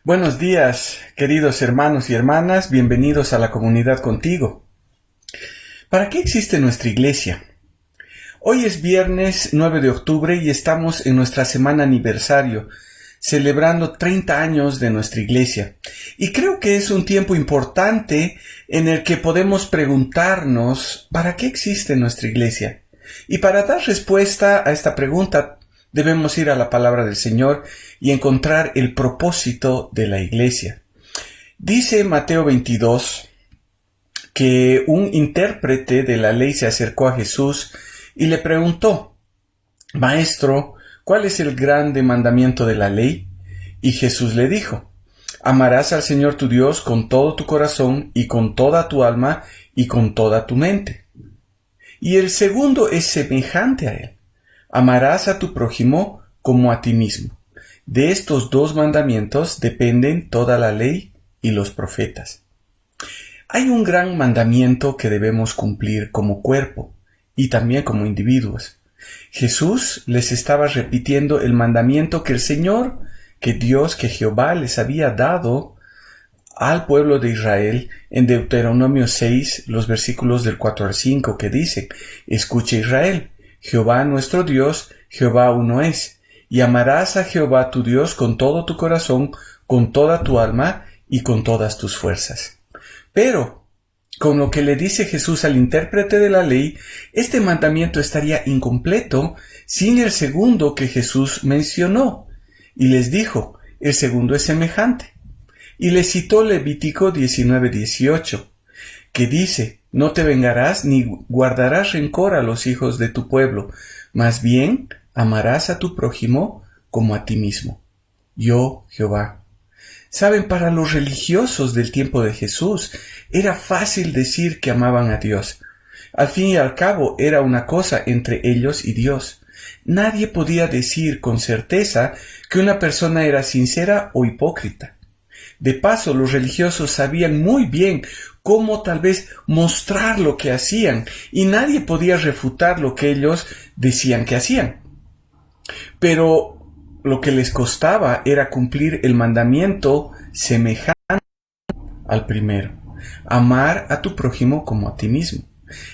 Buenos días, queridos hermanos y hermanas, bienvenidos a la comunidad contigo. ¿Para qué existe nuestra iglesia? Hoy es viernes 9 de octubre y estamos en nuestra semana aniversario, celebrando 30 años de nuestra iglesia. Y creo que es un tiempo importante en el que podemos preguntarnos ¿para qué existe nuestra iglesia? Y para dar respuesta a esta pregunta, debemos ir a la palabra del Señor y encontrar el propósito de la iglesia. Dice Mateo 22 que un intérprete de la ley se acercó a Jesús y le preguntó: Maestro, ¿cuál es el grande mandamiento de la ley? Y Jesús le dijo: Amarás al Señor tu Dios con todo tu corazón y con toda tu alma y con toda tu mente. Y el segundo es semejante a él: amarás a tu prójimo como a ti mismo. De estos dos mandamientos dependen toda la ley y los profetas. Hay un gran mandamiento que debemos cumplir como cuerpo y también como individuos. Jesús les estaba repitiendo el mandamiento que el Señor, que Dios, que Jehová les había dado al pueblo de Israel en Deuteronomio 6, los versículos del 4 al 5, que dice: Escucha Israel, Jehová nuestro Dios, Jehová uno es, y amarás a Jehová tu Dios con todo tu corazón, con toda tu alma y con todas tus fuerzas. Pero, con lo que le dice Jesús al intérprete de la ley, este mandamiento estaría incompleto sin el segundo que Jesús mencionó, y les dijo: el segundo es semejante. Y le citó Levítico 19:18, que dice: No te vengarás ni guardarás rencor a los hijos de tu pueblo, más bien amarás a tu prójimo como a ti mismo. Yo, Jehová. Saben, para los religiosos del tiempo de Jesús era fácil decir que amaban a Dios. Al fin y al cabo era una cosa entre ellos y Dios. Nadie podía decir con certeza que una persona era sincera o hipócrita. De paso, los religiosos sabían muy bien cómo tal vez mostrar lo que hacían, y nadie podía refutar lo que ellos decían que hacían. Pero lo que les costaba era cumplir el mandamiento semejante al primero: amar a tu prójimo como a ti mismo.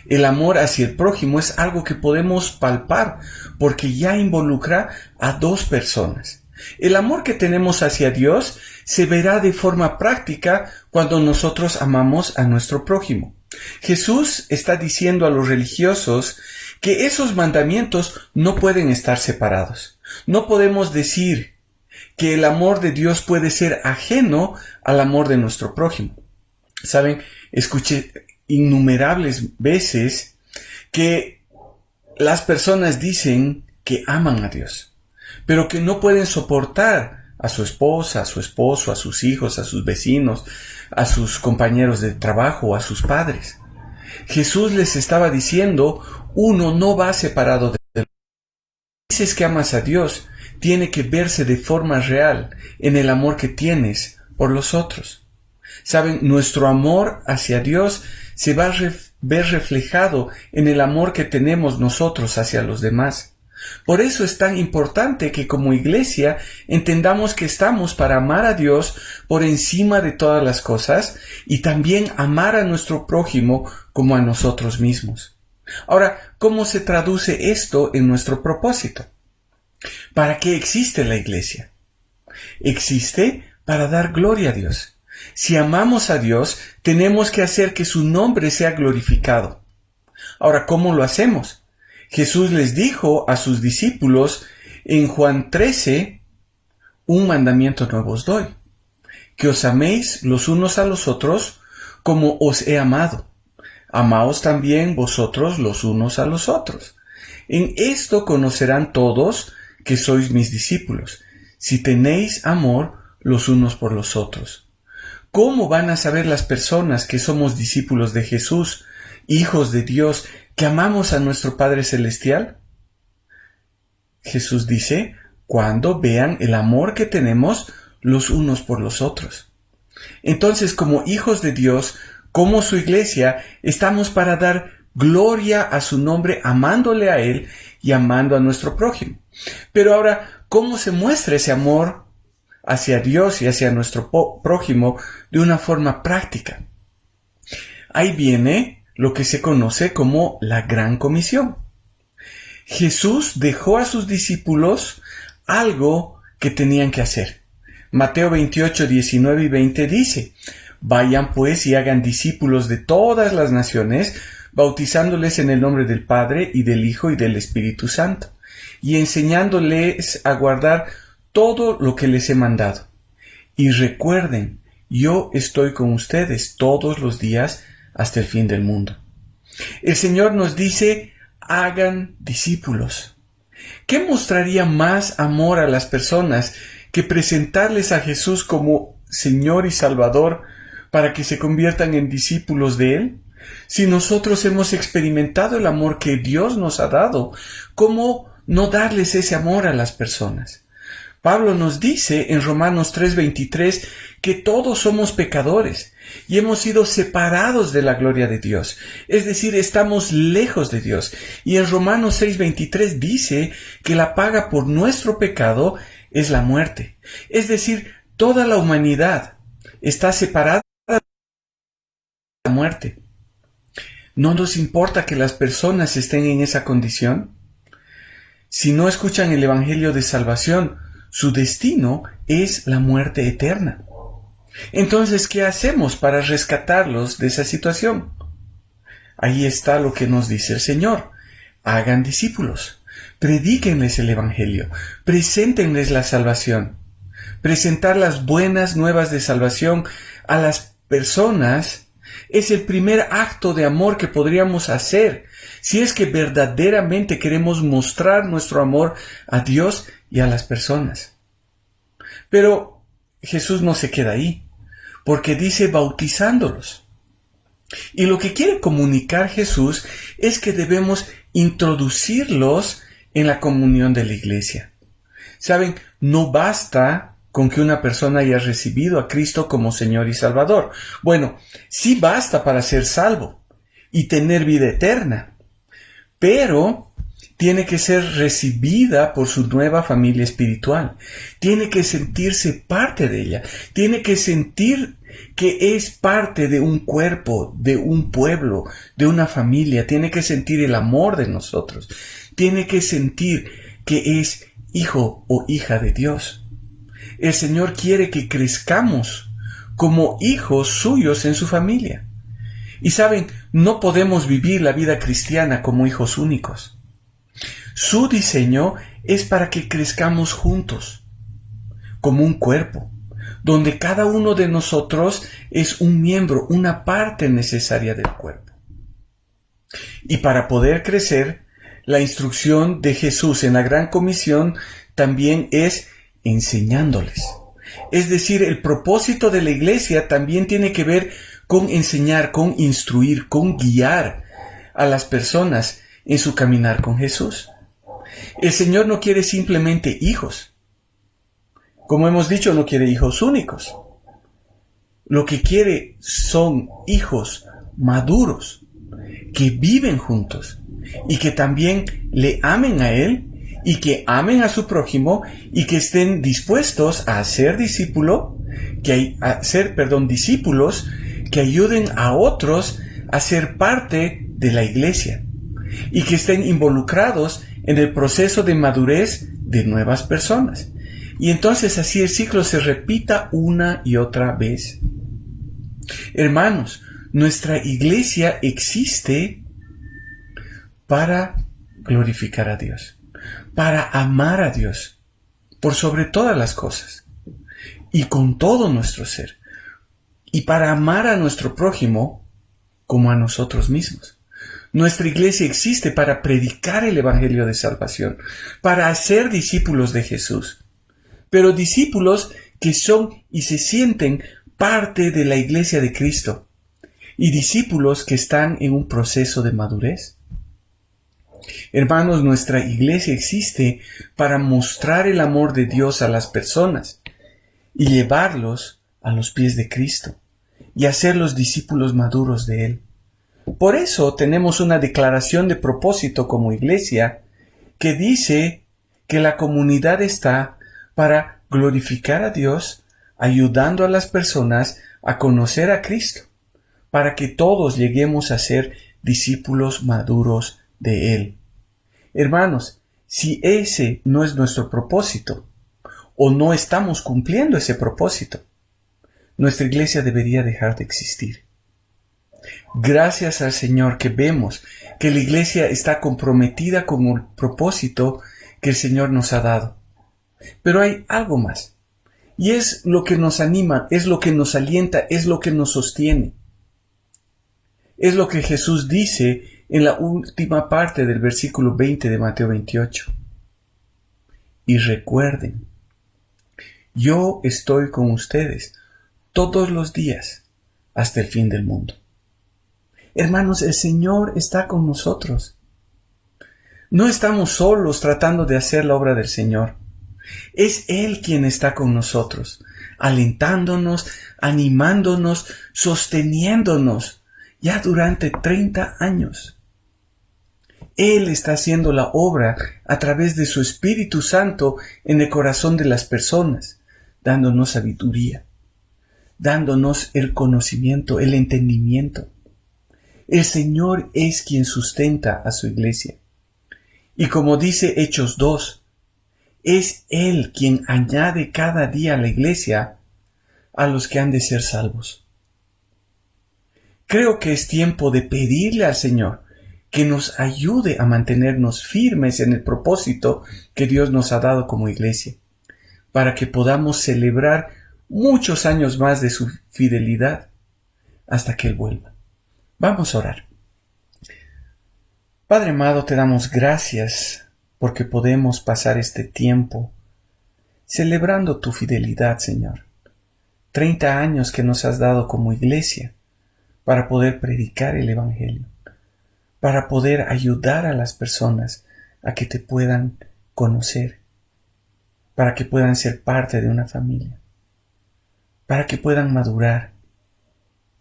El amor hacia el prójimo es algo que podemos palpar porque ya involucra a dos personas. El amor que tenemos hacia Dios se verá de forma práctica cuando nosotros amamos a nuestro prójimo. Jesús está diciendo a los religiosos que esos mandamientos no pueden estar separados. No podemos decir que el amor de Dios puede ser ajeno al amor de nuestro prójimo. Saben, escuché innumerables veces que las personas dicen que aman a Dios, pero que no pueden soportar a su esposa, a su esposo, a sus hijos, a sus vecinos, a sus compañeros de trabajo, a sus padres. Jesús les estaba diciendo: uno no va separado de él. Si dices que amas a Dios, tiene que verse de forma real en el amor que tienes por los otros. Saben, nuestro amor hacia Dios se va a ver reflejado en el amor que tenemos nosotros hacia los demás. Por eso es tan importante que como iglesia entendamos que estamos para amar a Dios por encima de todas las cosas y también amar a nuestro prójimo como a nosotros mismos. Ahora, ¿cómo se traduce esto en nuestro propósito? ¿Para qué existe la iglesia? Existe para dar gloria a Dios. Si amamos a Dios, tenemos que hacer que su nombre sea glorificado. Ahora, ¿cómo lo hacemos? Jesús les dijo a sus discípulos en Juan 13, un mandamiento nuevo os doy: que os améis los unos a los otros como os he amado. Amaos también vosotros los unos a los otros. En esto conocerán todos que sois mis discípulos, si tenéis amor los unos por los otros. ¿Cómo van a saber las personas que somos discípulos de Jesús, hijos de Dios, que amamos a nuestro Padre Celestial? Jesús dice: cuando vean el amor que tenemos los unos por los otros. Entonces, como hijos de Dios, como su iglesia, estamos para dar gloria a su nombre, amándole a Él y amando a nuestro prójimo. Pero ahora, ¿cómo se muestra ese amor hacia Dios y hacia nuestro prójimo de una forma práctica. Ahí viene lo que se conoce como la Gran Comisión. Jesús dejó a sus discípulos algo que tenían que hacer. Mateo 28, 19 y 20 dice: Vayan pues y hagan discípulos de todas las naciones, bautizándoles en el nombre del Padre y del Hijo y del Espíritu Santo, y enseñándoles a guardar todo lo que les he mandado. Y recuerden, yo estoy con ustedes todos los días hasta el fin del mundo. El Señor nos dice: hagan discípulos. ¿Qué mostraría más amor a las personas que presentarles a Jesús como Señor y Salvador para que se conviertan en discípulos de Él? Si nosotros hemos experimentado el amor que Dios nos ha dado, ¿cómo no darles ese amor a las personas? Pablo nos dice en Romanos 3:23 que todos somos pecadores y hemos sido separados de la gloria de Dios. Es decir, estamos lejos de Dios. Y en Romanos 6:23 dice que la paga por nuestro pecado es la muerte. Es decir, toda la humanidad está separada de la muerte. ¿No nos importa que las personas estén en esa condición? Si no escuchan el Evangelio de salvación, su destino es la muerte eterna. Entonces, ¿qué hacemos para rescatarlos de esa situación? Ahí está lo que nos dice el Señor: hagan discípulos, predíquenles el Evangelio, preséntenles la salvación. Presentar las buenas nuevas de salvación a las personas es el primer acto de amor que podríamos hacer si es que verdaderamente queremos mostrar nuestro amor a Dios y a las personas. Pero Jesús no se queda ahí, porque dice bautizándolos. Y lo que quiere comunicar Jesús es que debemos introducirlos en la comunión de la iglesia. Saben, no basta con que una persona haya recibido a Cristo como Señor y Salvador. Bueno, sí basta para ser salvo y tener vida eterna, pero tiene que ser recibida por su nueva familia espiritual. Tiene que sentirse parte de ella. Tiene que sentir que es parte de un cuerpo, de un pueblo, de una familia. Tiene que sentir el amor de nosotros. Tiene que sentir que es hijo o hija de Dios. El Señor quiere que crezcamos como hijos suyos en su familia. Y saben, no podemos vivir la vida cristiana como hijos únicos. Su diseño es para que crezcamos juntos, como un cuerpo, donde cada uno de nosotros es un miembro, una parte necesaria del cuerpo. Y para poder crecer, la instrucción de Jesús en la Gran Comisión también es enseñándoles. Es decir, el propósito de la iglesia también tiene que ver con enseñar, con instruir, con guiar a las personas en su caminar con Jesús. El Señor no quiere simplemente hijos. Como hemos dicho, no quiere hijos únicos. Lo que quiere son hijos maduros, que viven juntos y que también le amen a Él y que amen a su prójimo y que estén dispuestos a ser discípulos que ayuden a otros a ser parte de la iglesia y que estén involucrados en el proceso de madurez de nuevas personas. Y entonces así el ciclo se repita una y otra vez. Hermanos, nuestra iglesia existe para glorificar a Dios, para amar a Dios por sobre todas las cosas y con todo nuestro ser, y para amar a nuestro prójimo como a nosotros mismos. Nuestra iglesia existe para predicar el Evangelio de salvación, para hacer discípulos de Jesús, pero discípulos que son y se sienten parte de la iglesia de Cristo, y discípulos que están en un proceso de madurez. Hermanos, nuestra iglesia existe para mostrar el amor de Dios a las personas y llevarlos a los pies de Cristo y hacerlos discípulos maduros de Él. Por eso tenemos una declaración de propósito como iglesia que dice que la comunidad está para glorificar a Dios ayudando a las personas a conocer a Cristo, para que todos lleguemos a ser discípulos maduros de Él. Hermanos, si ese no es nuestro propósito, o no estamos cumpliendo ese propósito, nuestra iglesia debería dejar de existir. Gracias al Señor que vemos que la iglesia está comprometida con el propósito que el Señor nos ha dado. Pero hay algo más. Y es lo que nos anima, es lo que nos alienta, es lo que nos sostiene. Es lo que Jesús dice en la última parte del versículo 20 de Mateo 28. Y recuerden, yo estoy con ustedes todos los días hasta el fin del mundo. Hermanos, el Señor está con nosotros. No estamos solos tratando de hacer la obra del Señor. Es Él quien está con nosotros, alentándonos, animándonos, sosteniéndonos ya durante 30 años. Él está haciendo la obra a través de su Espíritu Santo en el corazón de las personas, dándonos sabiduría, dándonos el conocimiento, el entendimiento. El Señor es quien sustenta a su iglesia. Y como dice Hechos 2, es Él quien añade cada día a la iglesia a los que han de ser salvos. Creo que es tiempo de pedirle al Señor que nos ayude a mantenernos firmes en el propósito que Dios nos ha dado como iglesia, para que podamos celebrar muchos años más de su fidelidad hasta que Él vuelva. Vamos a orar. Padre amado, te damos gracias porque podemos pasar este tiempo celebrando tu fidelidad, Señor. 30 años que nos has dado como iglesia para poder predicar el Evangelio, para poder ayudar a las personas a que te puedan conocer, para que puedan ser parte de una familia, para que puedan madurar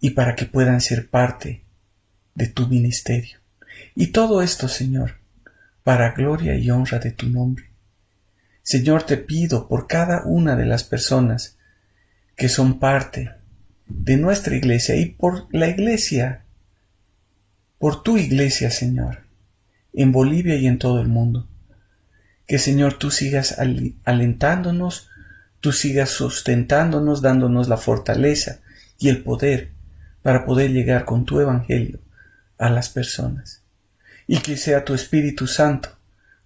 y para que puedan ser parte de tu ministerio. Y todo esto, Señor, para gloria y honra de tu nombre. Señor, te pido por cada una de las personas que son parte de nuestra iglesia y por la iglesia, por tu iglesia, Señor, en Bolivia y en todo el mundo. Que, Señor, tú sigas alentándonos, tú sigas sustentándonos, dándonos la fortaleza y el poder para poder llegar con tu evangelio a las personas. Y que sea tu Espíritu Santo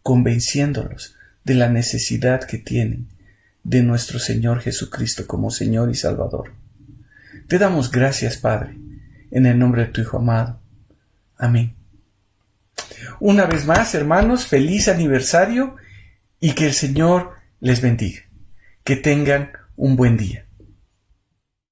convenciéndolos de la necesidad que tienen de nuestro Señor Jesucristo como Señor y Salvador. Te damos gracias, Padre, en el nombre de tu Hijo amado. Amén. Una vez más, hermanos, feliz aniversario y que el Señor les bendiga. Que tengan un buen día.